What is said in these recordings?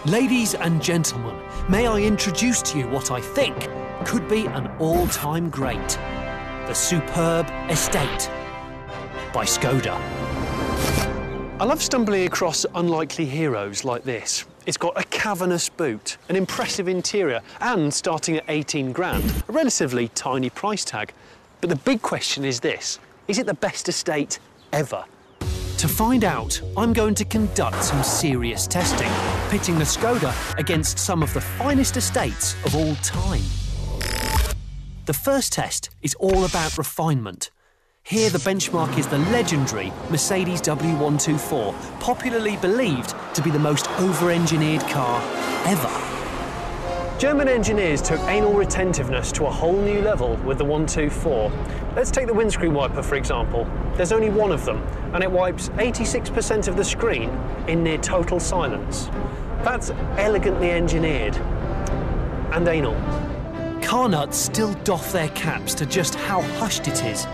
Ladies and gentlemen, may I introduce to you what I think could be an all-time great. The Superb Estate by Skoda. I love stumbling across unlikely heroes like this. It's got a cavernous boot, an impressive interior, and starting at 18 grand, a relatively tiny price tag. But the big question is this: is it the best estate ever? To find out, I'm going to conduct some serious testing, pitting the Skoda against some of the finest estates of all time. The first test is all about refinement. Here the benchmark is the legendary Mercedes W124, popularly believed to be the most over-engineered car ever. German engineers took anal retentiveness to a whole new level with the 124. Let's take the windscreen wiper, for example. There's only one of them, and it wipes 86% of the screen in near total silence. That's elegantly engineered. And anal. Car nuts still doff their caps to just how hushed it is.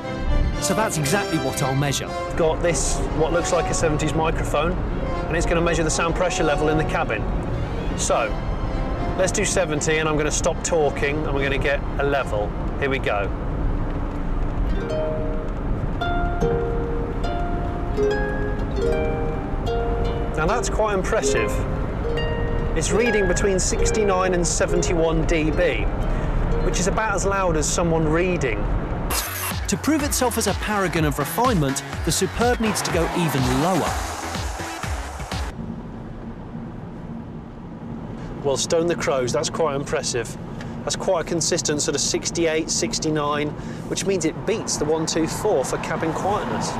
So that's exactly what I'll measure. I've got this, what looks like a 70s microphone, and it's going to measure the sound pressure level in the cabin. So, let's do 70, and I'm going to stop talking, and we're going to get a level. Here we go. Now that's quite impressive. It's reading between 69 and 71 dB, which is about as loud as someone reading. To prove itself as a paragon of refinement, the Superb needs to go even lower. Well, stone the crows, that's quite impressive. That's quite a consistent sort of 68, 69, which means it beats the 124 for cabin quietness.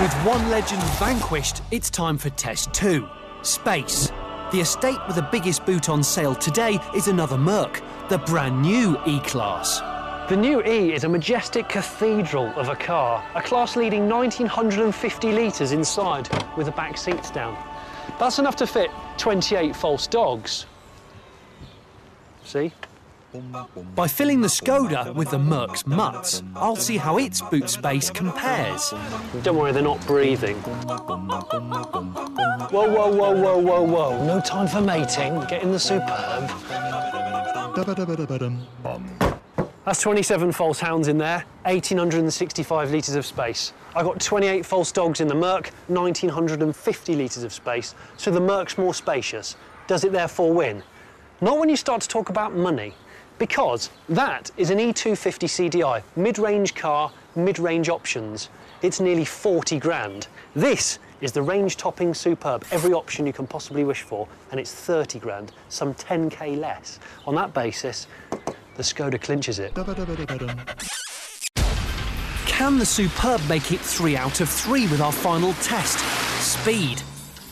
With one legend vanquished, it's time for test 2. Space. The estate with the biggest boot on sale today is another Merc, the brand new E-Class. The new E is a majestic cathedral of a car, a class-leading 1,950 litres inside, with the back seats down. That's enough to fit 28 false dogs. See? By filling the Skoda with the Merc's mutts, I'll see how its boot space compares. Don't worry, they're not breathing. Whoa, whoa, whoa, whoa, whoa, whoa. No time for mating. Get in the Superb. That's 27 false hounds in there, 1,865 litres of space. I got 28 false dogs in the Merc, 1,950 litres of space, so the Merc's more spacious. Does it therefore win? Not when you start to talk about money, because that is an E250 CDI, mid-range car, mid-range options. It's nearly 40 grand. This is the range-topping Superb, every option you can possibly wish for, and it's 30 grand, some 10k less. On that basis, the Skoda clinches it. Can the Superb make it 3 out of 3 with our final test? Speed.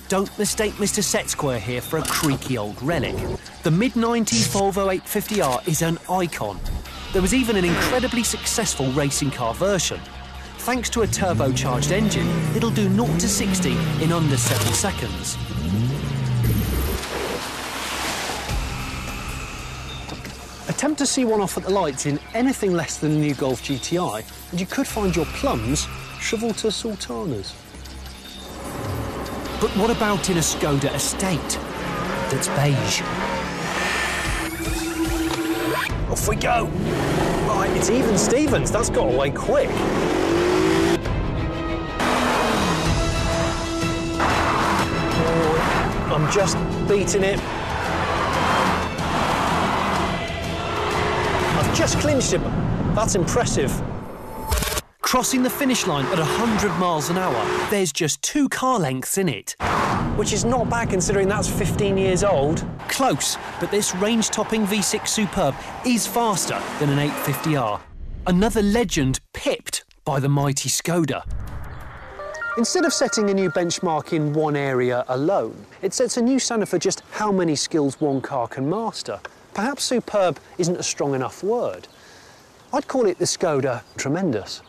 Don't mistake Mr. Set Square here for a creaky old relic. The mid-90s Volvo 850R is an icon. There was even an incredibly successful racing car version. Thanks to a turbocharged engine, it'll do 0 to 60 in under 7 seconds. Attempt to see one off at the lights in anything less than a new Golf GTI, and you could find your plums shriveled to sultanas. But what about in a Skoda estate that's beige? Off we go! Right, it's even Stevens, that's got away quick. Oh, I'm just beating it. I've just clinched him. That's impressive. Crossing the finish line at 100 miles an hour, there's just 2 car lengths in it. Which is not bad considering that's 15 years old. Close, but this range-topping V6 Superb is faster than an 850R. Another legend pipped by the mighty Skoda. Instead of setting a new benchmark in one area alone, it sets a new standard for just how many skills one car can master. Perhaps superb isn't a strong enough word. I'd call it the Skoda tremendous.